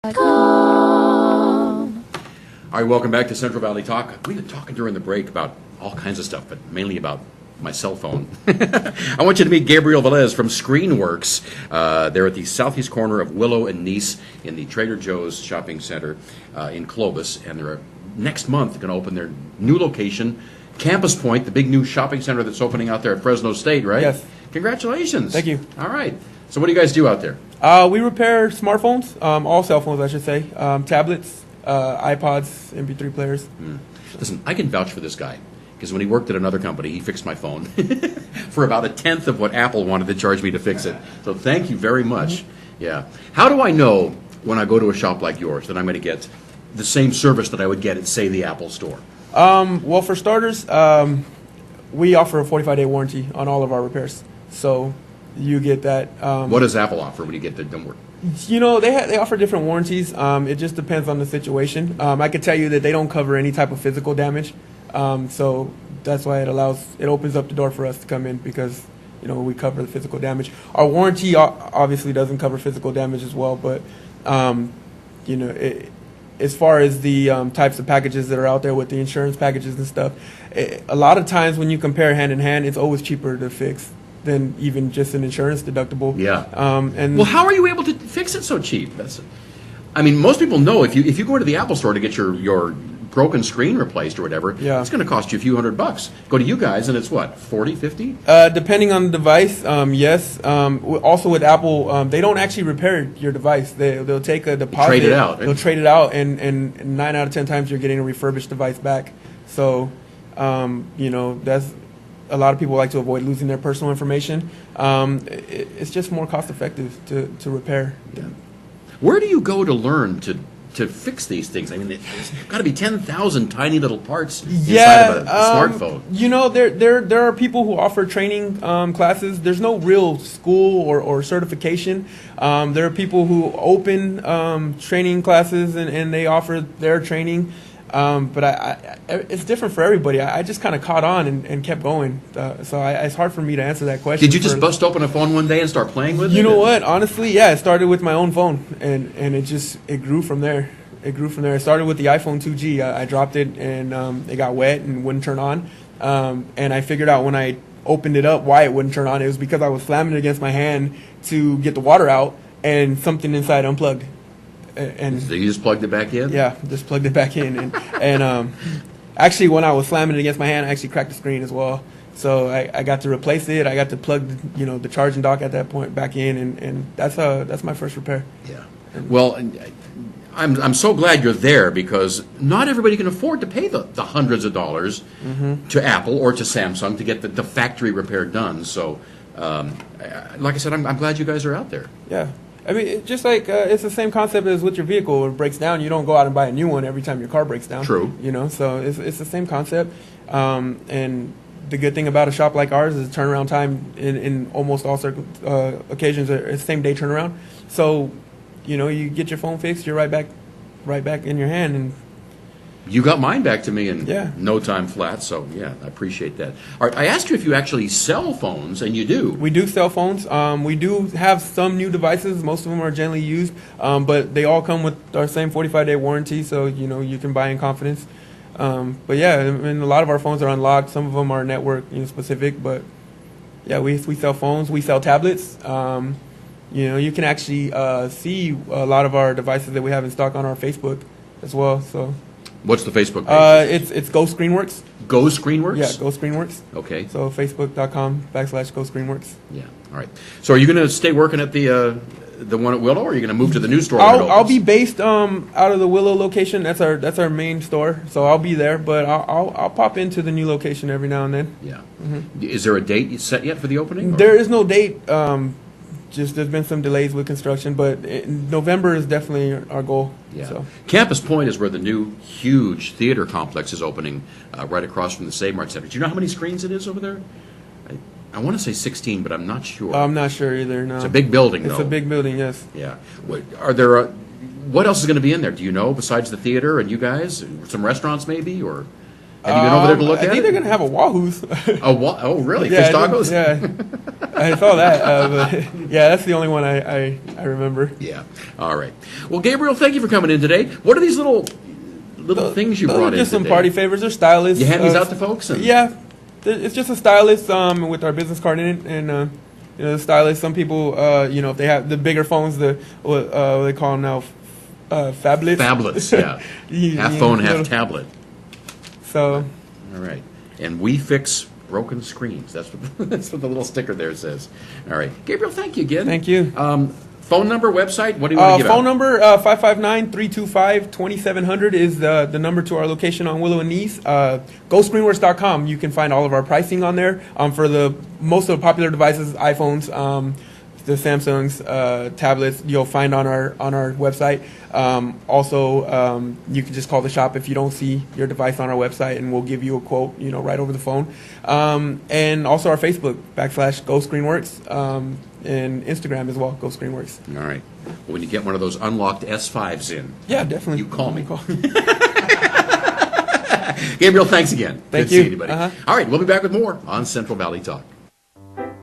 All right, welcome back to Central Valley Talk. We've been talking during the break about all kinds of stuff, but mainly about my cell phone. I want you to meet Gabriel Velez from ScreenWorks. They're at the southeast corner of Willow and Nice in the Trader Joe's shopping center in Clovis, and they're next month going to open their new location, Campus Point, the big new shopping center that's opening out there at Fresno State, right? Yes. Congratulations. Thank you. All right. So what do you guys do out there? We repair smartphones, all cell phones, I should say, tablets, iPods, MP3 players. Listen, I can vouch for this guy, because when he worked at another company, he fixed my phone for about a tenth of what Apple wanted to charge me to fix it. So thank you very much. Yeah. How do I know when I go to a shop like yours that I'm going to get the same service that I would get at, say, the Apple store? Well, for starters, we offer a 45-day warranty on all of our repairs. So you get that. What does Apple offer when you get the done work? You know, they offer different warranties. It just depends on the situation. I can tell you that they don't cover any type of physical damage. So that's why it opens up the door for us to come in, because, you know, we cover the physical damage. Our warranty obviously doesn't cover physical damage as well, but, you know, as far as the types of packages that are out there with the insurance packages and stuff, a lot of times when you compare hand in hand, it's always cheaper to fix than even just an insurance deductible. Yeah. And well, how are you able to fix it so cheap? I mean, most people know if you go to the Apple store to get your broken screen replaced or whatever, yeah, it's going to cost you a few $100. Go to you guys and it's what, 40, 50? Depending on the device, yes. Also with Apple, they don't actually repair your device. They'll take a deposit. Trade it out. They'll trade it out, and 9 out of 10 times you're getting a refurbished device back. So, you know, that's a lot of people like to avoid losing their personal information. It's just more cost effective to repair. Yeah. Where do you go to learn to fix these things? I mean, there's got to be 10,000 tiny little parts inside of a smartphone. You know, there are people who offer training classes. There's no real school or certification. There are people who open training classes and they offer their training. But it's different for everybody. I just kind of caught on and kept going. So it's hard for me to answer that question. Did you just bust open a phone one day and start playing with it? You know what? Honestly, yeah. It started with my own phone, and it grew from there. It grew from there. It started with the iPhone 2G. I dropped it, and it got wet and wouldn't turn on. And I figured out when I opened it up why it wouldn't turn on. It was because I was slamming it against my hand to get the water out, and something inside unplugged. And so you just plugged it back in? Yeah, just plugged it back in. And actually, when I was slamming it against my hand, I actually cracked the screen as well. So I got to replace it. I got to plug the charging dock at that point back in, and that's my first repair. Yeah. Well, I'm so glad you're there, because not everybody can afford to pay the hundreds of dollars to Apple or to Samsung to get the factory repair done. So, like I said, I'm glad you guys are out there. Yeah. I mean, just like it's the same concept as with your vehicle. When it breaks down, you don't go out and buy a new one every time your car breaks down. True. You know, so it's the same concept. And the good thing about a shop like ours is turnaround time in almost all occasions are same day turnaround. So, you know, you get your phone fixed, you're right back in your hand, and you got mine back to me in no time flat, so yeah, I appreciate that. All right, I asked you if you actually sell phones, and you do. We do sell phones. We do have some new devices. Most of them are generally used, but they all come with our same 45-day warranty, so, you know, you can buy in confidence. But yeah, I mean, a lot of our phones are unlocked. Some of them are network specific, but yeah, we sell phones. We sell tablets. You know, you can actually see a lot of our devices that we have in stock on our Facebook as well. So. What's the Facebook page? It's Go ScreenWorks. Go ScreenWorks? Yeah, Go ScreenWorks. Okay. So Facebook.com/Go ScreenWorks. Yeah. All right. So are you going to stay working at the one at Willow, or are you going to move to the new store? I'll be based out of the Willow location. That's our main store. So I'll be there, but I'll pop into the new location every now and then. Yeah. Is there a date set yet for the opening? There is no date. Just there's been some delays with construction, but November is definitely our goal. Yeah. So. Campus Point is where the new huge theater complex is opening, right across from the Save Mart Center. Do you know how many screens it is over there? I want to say 16, but I'm not sure. I'm not sure either. No. It's a big building, though. It's a big building, yes. Yeah. What else is going to be in there? Do you know, besides the theater and you guys? Some restaurants, maybe, or? Have you been over there to look I at think it? they're gonna have a Wahoo's. Oh, really? Yeah, Fish tacos? Yeah, I saw that. But yeah, that's the only one I remember. Yeah. All right. Well, Gabriel, thank you for coming in today. What are these little things you Those brought are in just some today? party favors. They're stylists. You hand these out to folks? And Yeah, it's just a stylus with our business card in it, and the stylus. Some people, if they have the bigger phones, what they call them now, phablets. Phablets, yeah. Half phone, half tablet. So All right. And we fix broken screens. That's what that's what the little sticker there says. All right. Gabriel, thank you again. thank you. Phone number, website? What do you want to give Phone out? number 559-325-2700 is the number to our location on Willow and Nice. GoScreenworks.com. You can find all of our pricing on there. For the most of the popular devices, iPhones, the Samsungs, tablets, you'll find on our website. Also, you can just call the shop if you don't see your device on our website, and we'll give you a quote, right over the phone. And also our Facebook /GoScreenworks. And Instagram as well, GoScreenworks. All right. Well, when you get one of those unlocked S5s in, Yeah, definitely. you call me. Gabriel, thanks again. Thank Good you. seeing you, buddy. Uh-huh. All right, we'll be back with more on Central Valley Talk.